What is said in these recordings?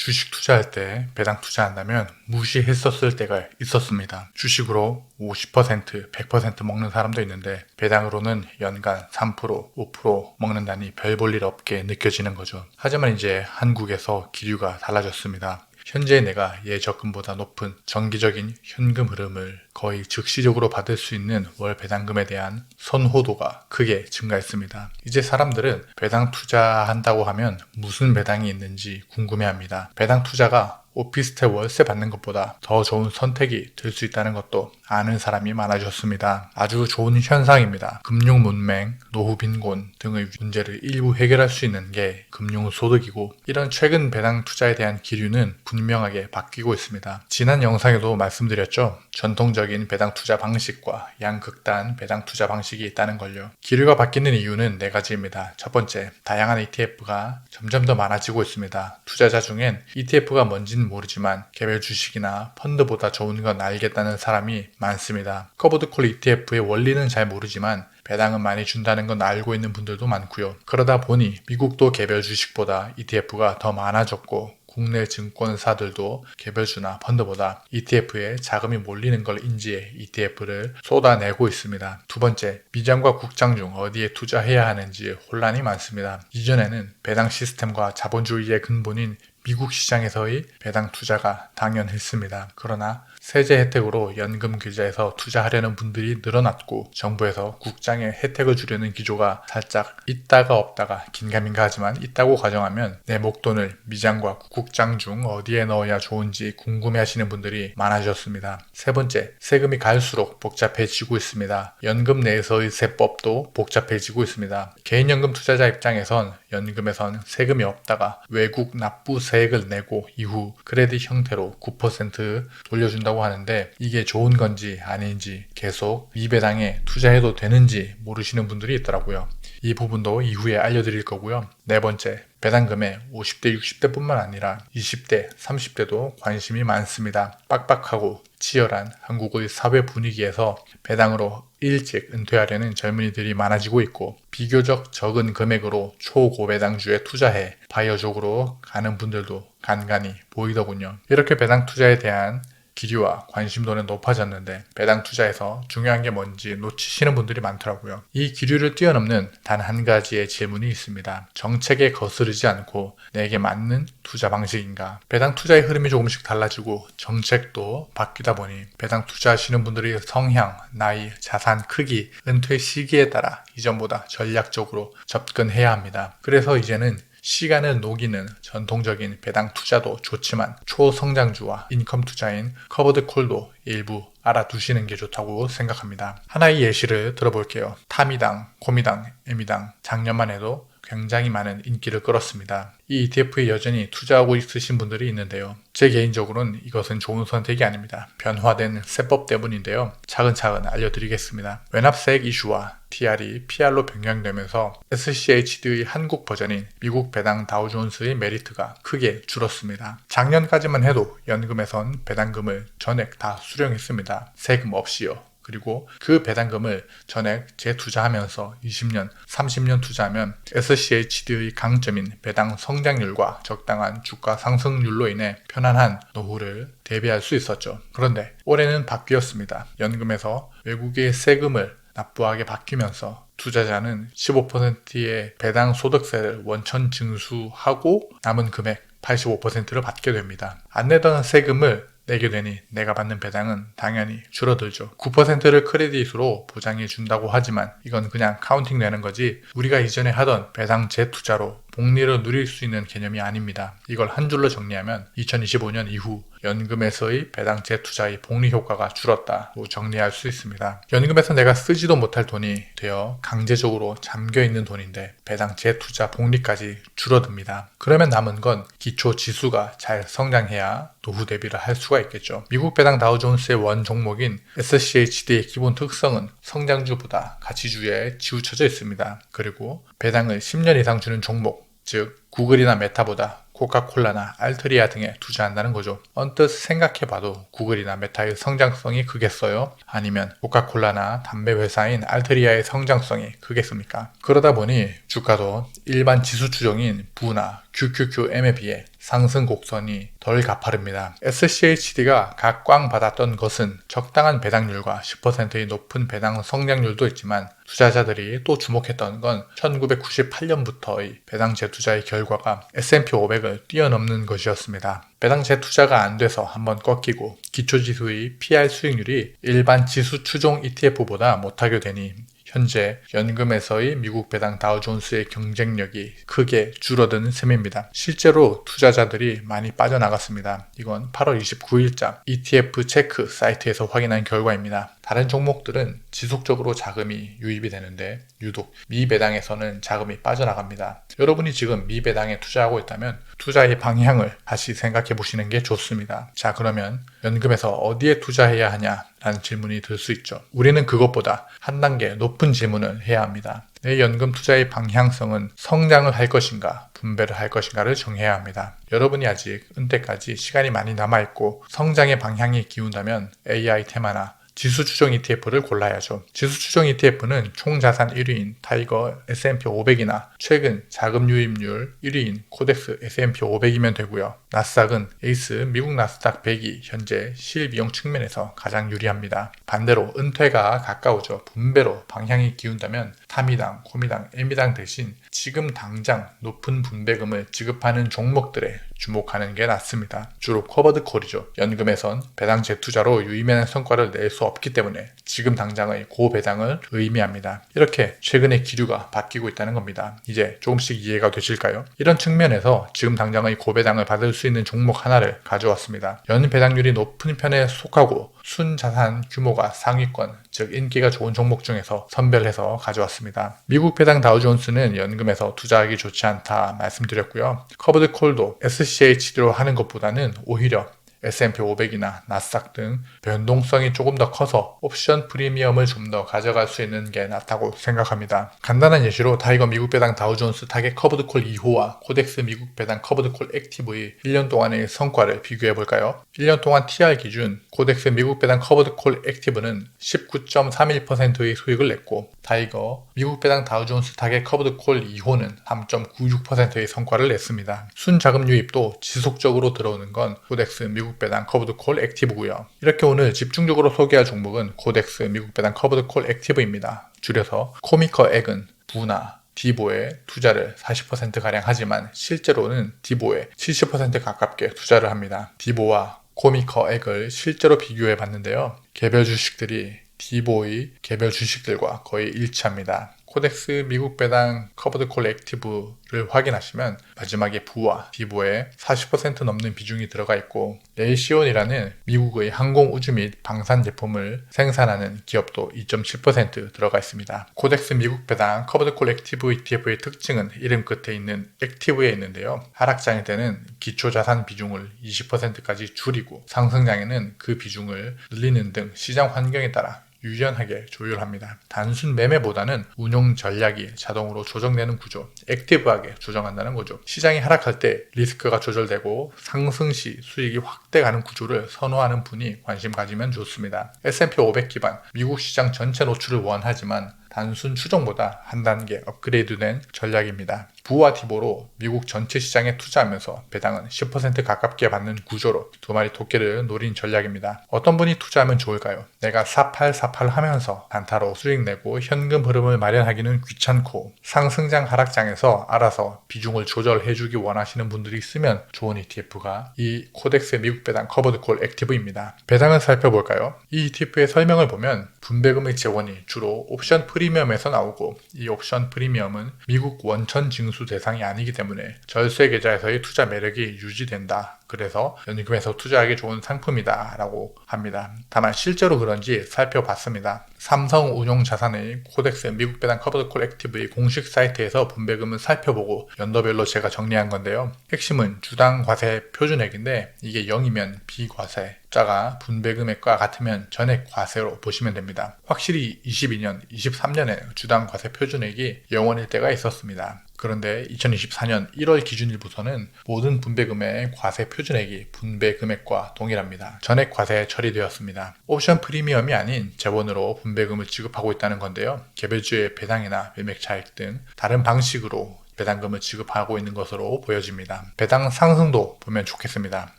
주식 투자할 때 배당 투자한다면 무시했었을 때가 있었습니다. 주식으로 50%, 100% 먹는 사람도 있는데 배당으로는 연간 3%, 5% 먹는다니 별 볼 일 없게 느껴지는 거죠. 하지만 이제 한국에서 기류가 달라졌습니다. 현재 내가 예적금보다 높은 정기적인 현금 흐름을 거의 즉시적으로 받을 수 있는 월 배당금에 대한 선호도가 크게 증가했습니다. 이제 사람들은 배당 투자한다고 하면 무슨 배당이 있는지 궁금해합니다. 배당 투자가 오피스텔 월세 받는 것보다 더 좋은 선택이 될 수 있다는 것도 아는 사람이 많아졌습니다. 아주 좋은 현상입니다. 금융 문맹, 노후 빈곤 등의 문제를 일부 해결할 수 있는 게 금융소득이고, 이런 최근 배당 투자에 대한 기류는 분명하게 바뀌고 있습니다. 지난 영상에도 말씀드렸죠. 전통적인 배당 투자 방식과 양극단 배당 투자 방식이 있다는 걸요. 기류가 바뀌는 이유는 네 가지입니다. 첫 번째, 다양한 ETF가 점점 더 많아지고 있습니다. 투자자 중엔 ETF가 뭔지는 모르지만 개별 주식이나 펀드보다 좋은 건 알겠다는 사람이 많습니다. 커버드콜 ETF의 원리는 잘 모르지만 배당은 많이 준다는 건 알고 있는 분들도 많고요. 그러다 보니 미국도 개별 주식보다 ETF가 더 많아졌고, 국내 증권사들도 개별주나 펀드보다 ETF에 자금이 몰리는 걸 인지해 ETF를 쏟아내고 있습니다. 두 번째, 미장과 국장 중 어디에 투자해야 하는지 혼란이 많습니다. 이전에는 배당 시스템과 자본주의의 근본인 미국 시장에서의 배당 투자가 당연했습니다. 그러나 세제 혜택으로 연금 계좌에서 투자하려는 분들이 늘어났고, 정부에서 국장에 혜택을 주려는 기조가 살짝 있다가 없다가 긴가민가 하지만 있다고 가정하면 내 목돈을 미장과 국장 중 어디에 넣어야 좋은지 궁금해하시는 분들이 많아졌습니다. 세 번째, 세금이 갈수록 복잡해지고 있습니다. 연금 내에서의 세법도 복잡해지고 있습니다. 개인연금 투자자 입장에선 연금에선 세금이 없다가 외국 납부세액을 내고 이후 크레딧 형태로 9% 돌려준다고 하는데, 이게 좋은 건지 아닌지, 계속 미배당에 투자해도 되는지 모르시는 분들이 있더라고요. 이 부분도 이후에 알려드릴 거고요. 네 번째, 배당금에 50대, 60대 뿐만 아니라 20대, 30대도 관심이 많습니다. 빡빡하고 치열한 한국의 사회 분위기에서 배당으로 일찍 은퇴하려는 젊은이들이 많아지고 있고, 비교적 적은 금액으로 초고배당주에 투자해 바이오족으로 가는 분들도 간간히 보이더군요. 이렇게 배당 투자에 대한 기류와 관심도는 높아졌는데 배당 투자에서 중요한 게 뭔지 놓치시는 분들이 많더라고요. 이 기류를 뛰어넘는 단 한 가지의 질문이 있습니다. 정책에 거스르지 않고 내게 맞는 투자 방식인가? 배당 투자의 흐름이 조금씩 달라지고 정책도 바뀌다 보니 배당 투자하시는 분들의 성향, 나이, 자산 크기, 은퇴 시기에 따라 이전보다 전략적으로 접근해야 합니다. 그래서 이제는 시간을 녹이는 전통적인 배당 투자도 좋지만 초성장주와 인컴 투자인 커버드 콜도 일부 알아두시는 게 좋다고 생각합니다. 하나의 예시를 들어볼게요. 타미당, 코미당, 에미당 작년만 해도 굉장히 많은 인기를 끌었습니다. 이 ETF에 여전히 투자하고 있으신 분들이 있는데요. 제 개인적으로는 이것은 좋은 선택이 아닙니다. 변화된 세법 때문인데요. 차근차근 알려드리겠습니다. 외납세액 이슈와 TR이 PR로 변경되면서 SCHD의 한국 버전인 미국 배당 다우존스의 메리트가 크게 줄었습니다. 작년까지만 해도 연금에선 배당금을 전액 다 수령했습니다. 세금 없이요. 그리고 그 배당금을 전액 재투자하면서 20년, 30년 투자하면 SCHD의 강점인 배당 성장률과 적당한 주가 상승률로 인해 편안한 노후를 대비할 수 있었죠. 그런데 올해는 바뀌었습니다. 연금에서 외국의 세금을 납부하게 바뀌면서 투자자는 15%의 배당 소득세를 원천 징수하고 남은 금액 85%를 받게 됩니다. 안 내던 세금을 내게 되니 내가 받는 배당은 당연히 줄어들죠. 9%를 크레딧으로 보장해 준다고 하지만 이건 그냥 카운팅 되는 거지 우리가 이전에 하던 배당 재투자로 복리를 누릴 수 있는 개념이 아닙니다. 이걸 한 줄로 정리하면 2025년 이후 연금에서의 배당 재투자의 복리 효과가 줄었다고 정리할 수 있습니다. 연금에서 내가 쓰지도 못할 돈이 되어 강제적으로 잠겨있는 돈인데 배당 재투자 복리까지 줄어듭니다. 그러면 남은 건 기초 지수가 잘 성장해야 노후 대비를 할 수가 있겠죠. 미국 배당 다우존스의 원 종목인 SCHD의 기본 특성은 성장주보다 가치주에 치우쳐져 있습니다. 그리고 배당을 10년 이상 주는 종목, 즉 구글이나 메타보다 코카콜라나 알트리아 등에 투자한다는 거죠. 언뜻 생각해봐도 구글이나 메타의 성장성이 크겠어요? 아니면 코카콜라나 담배 회사인 알트리아의 성장성이 크겠습니까? 그러다 보니 주가도 일반 지수 추종인 부나 QQQM에 비해 상승 곡선이 덜 가파릅니다. SCHD가 각광받았던 것은 적당한 배당률과 10%의 높은 배당 성장률도 있지만 투자자들이 또 주목했던 건 1998년부터의 배당 재투자의 결과가 S&P 500을 뛰어넘는 것이었습니다. 배당 재투자가 안 돼서 한번 꺾이고 기초지수의 PR 수익률이 일반 지수 추종 ETF보다 못하게 되니 현재 연금에서의 미국 배당 다우존스의 경쟁력이 크게 줄어든 셈입니다. 실제로 투자자들이 많이 빠져나갔습니다. 이건 8월 29일자 ETF 체크 사이트에서 확인한 결과입니다. 다른 종목들은 지속적으로 자금이 유입이 되는데 유독 미배당에서는 자금이 빠져나갑니다. 여러분이 지금 미배당에 투자하고 있다면 투자의 방향을 다시 생각해 보시는 게 좋습니다. 자, 그러면 연금에서 어디에 투자해야 하냐? 라는 질문이 들 수 있죠. 우리는 그것보다 한 단계 높은 질문을 해야 합니다. 내 연금 투자의 방향성은 성장을 할 것인가, 분배를 할 것인가를 정해야 합니다. 여러분이 아직 은퇴까지 시간이 많이 남아있고 성장의 방향이 기운다면 AI 테마나 지수 추종 ETF를 골라야죠. 지수 추종 ETF는 총 자산 1위인 타이거 S&P 500이나 최근 자금 유입률 1위인 코덱스 S&P 500이면 되고요. 나스닥은 에이스 미국 나스닥 100이 현재 실비용 측면에서 가장 유리합니다. 반대로 은퇴가 가까워져 분배로 방향이 기운다면 타미당, 코미당, 에미당 대신 지금 당장 높은 분배금을 지급하는 종목들에 주목하는 게 낫습니다. 주로 커버드 콜이죠. 연금에선 배당 재투자로 유의미한 성과를 낼 수 없기 때문에 지금 당장의 고배당을 의미합니다. 이렇게 최근의 기류가 바뀌고 있다는 겁니다. 이제 조금씩 이해가 되실까요? 이런 측면에서 지금 당장의 고배당을 받을 수 있는 종목 하나를 가져왔습니다. 연배당률이 높은 편에 속하고 순자산 규모가 상위권, 즉 인기가 좋은 종목 중에서 선별해서 가져왔습니다. 미국 배당 다우존스는 연금에서 투자하기 좋지 않다 말씀드렸고요. 커버드 콜도 SCHD로 하는 것보다는 오히려 S&P 500이나 나스닥 등 변동성이 조금 더 커서 옵션 프리미엄을 좀 더 가져갈 수 있는 게 낫다고 생각합니다. 간단한 예시로 타이거 미국 배당 다우존스 타겟 커버드 콜 2호와 코덱스 미국 배당 커버드 콜 액티브의 1년 동안의 성과를 비교해 볼까요? 1년 동안 TR 기준 코덱스 미국 배당 커버드 콜 액티브는 19.31%의 수익을 냈고 타이거 미국 배당 다우존스 타겟 커버드 콜 2호는 3.96%의 성과를 냈습니다. 순자금 유입도 지속적으로 들어오는 건 코덱스 미국 배당 커버드 콜 액티브고요. 이렇게 오늘 집중적으로 소개할 종목은 코덱스 미국 배당 커버드 콜 액티브입니다. 줄여서 코미커 액은 부나 디보에 투자를 40%가량 하지만 실제로는 디보에 70% 가깝게 투자를 합니다. 디보와 코미커 액을 실제로 비교해 봤는데요. 개별 주식들이 디보의 개별 주식들과 거의 일치합니다. 코덱스 미국 배당 커버드 콜 액티브를 확인하시면 마지막에 부와 디보에 40% 넘는 비중이 들어가 있고 레이시온이라는 미국의 항공 우주 및 방산 제품을 생산하는 기업도 2.7% 들어가 있습니다. 코덱스 미국 배당 커버드 콜 액티브 ETF의 특징은 이름 끝에 있는 액티브에 있는데요. 하락장일 때는 기초 자산 비중을 20%까지 줄이고 상승장에는 그 비중을 늘리는 등 시장 환경에 따라 유연하게 조율합니다. 단순 매매보다는 운용 전략이 자동으로 조정되는 구조, 액티브하게 조정한다는 거죠. 시장이 하락할 때 리스크가 조절되고 상승 시 수익이 확대가는 구조를 선호하는 분이 관심 가지면 좋습니다. S&P 500 기반 미국 시장 전체 노출을 원하지만 단순 추정보다 한 단계 업그레이드된 전략입니다. 부와 디보로 미국 전체 시장에 투자하면서 배당은 10% 가깝게 받는 구조로 두 마리 토끼를 노린 전략입니다. 어떤 분이 투자하면 좋을까요? 내가 사팔 하면서 단타로 수익 내고 현금 흐름을 마련하기는 귀찮고 상승장 하락장에서 알아서 비중을 조절해주기 원하시는 분들이 있으면 좋은 ETF가 이 코덱스 미국 배당 커버드 콜 액티브입니다. 배당을 살펴볼까요? 이 ETF의 설명을 보면 분배금의 재원이 주로 옵션 프리미엄에서 나오고 이 옵션 프리미엄은 미국 원천 징수 대상이 아니기 때문에 절세 계좌에서의 투자 매력이 유지된다. 그래서 연금에서 투자하기 좋은 상품이다 라고 합니다. 다만 실제로 그런지 살펴봤습니다. 삼성 운용자산의 코덱스 미국 배당 커버드 콜 액티브의 공식 사이트에서 분배금을 살펴보고 연도별로 제가 정리한 건데요. 핵심은 주당 과세 표준액인데 이게 0이면 비과세, 숫자가 분배금액과 같으면 전액 과세로 보시면 됩니다. 확실히 22년, 23년에 주당 과세 표준액이 0원일 때가 있었습니다. 그런데 2024년 1월 기준일부터는 모든 분배금의 과세 표준액이 분배금액과 동일합니다. 전액 과세 처리되었습니다. 옵션 프리미엄이 아닌 재원으로 분배금을 지급하고 있다는 건데요. 개별주의 배당이나 매매 차익 등 다른 방식으로 배당금을 지급하고 있는 것으로 보여집니다. 배당 상승도 보면 좋겠습니다.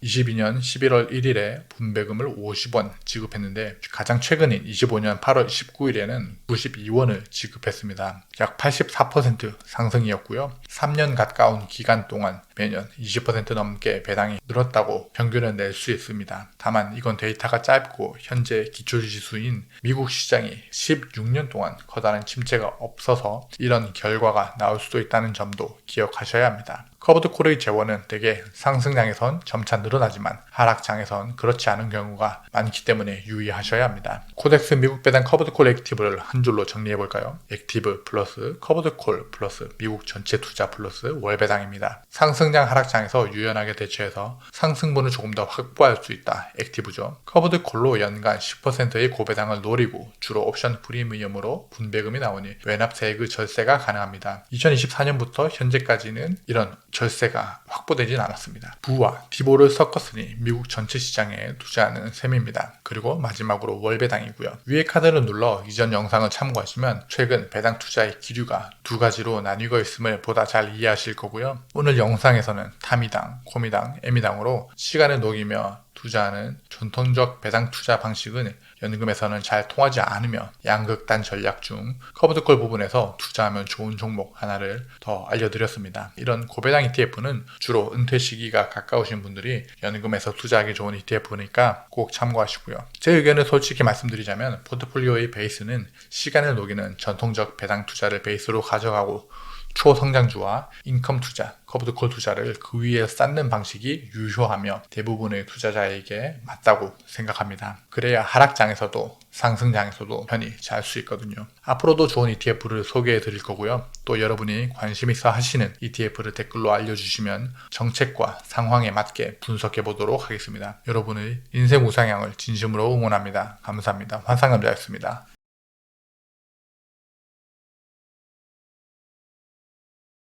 22년 11월 1일에 분배금을 50원 지급했는데 가장 최근인 25년 8월 19일에는 92원을 지급했습니다. 약 84% 상승이었고요. 3년 가까운 기간 동안 매년 20% 넘게 배당이 늘었다고 평균을 낼 수 있습니다. 다만 이건 데이터가 짧고 현재 기초지수인 미국 시장이 16년 동안 커다란 침체가 없어서 이런 결과가 나올 수도 있다는 점도 기억하셔야 합니다. 커버드콜의 재원은 대개 상승장에선 점차 늘어나지만 하락장에선 그렇지 않은 경우가 많기 때문에 유의하셔야 합니다. 코덱스 미국 배당 커버드콜 액티브를 한 줄로 정리해볼까요? 액티브 플러스 커버드콜 플러스 미국 전체 투자 플러스 월배당입니다. 상승장 하락장에서 유연하게 대처해서 상승분을 조금 더 확보할 수 있다. 액티브죠. 커버드콜로 연간 10%의 고배당을 노리고 주로 옵션 프리미엄으로 분배금이 나오니 외납세액의 절세가 가능합니다. 2024년부터 현재까지는 이런 절세가 확보되진 않았습니다. 부와 디보를 섞었으니 미국 전체 시장에 투자하는 셈입니다. 그리고 마지막으로 월배당이고요. 위에 카드를 눌러 이전 영상을 참고하시면 최근 배당 투자의 기류가 두 가지로 나뉘고 있음을 보다 잘 이해하실 거고요. 오늘 영상에서는 타미당, 코미당, 에미당으로 시간을 녹이며 투자하는 전통적 배당 투자 방식은 연금에서는 잘 통하지 않으며 양극단 전략 중 커버드콜 부분에서 투자하면 좋은 종목 하나를 더 알려드렸습니다. 이런 고배당 ETF는 주로 은퇴 시기가 가까우신 분들이 연금에서 투자하기 좋은 ETF니까 꼭 참고하시고요. 제 의견을 솔직히 말씀드리자면 포트폴리오의 베이스는 시간을 녹이는 전통적 배당 투자를 베이스로 가져가고 초성장주와 인컴 투자, 커브드콜 투자를 그 위에 쌓는 방식이 유효하며 대부분의 투자자에게 맞다고 생각합니다. 그래야 하락장에서도 상승장에서도 편히 잘 수 있거든요. 앞으로도 좋은 ETF를 소개해 드릴 거고요. 또 여러분이 관심 있어 하시는 ETF를 댓글로 알려주시면 정책과 상황에 맞게 분석해 보도록 하겠습니다. 여러분의 인생 우상향을 진심으로 응원합니다. 감사합니다. 환상감자였습니다.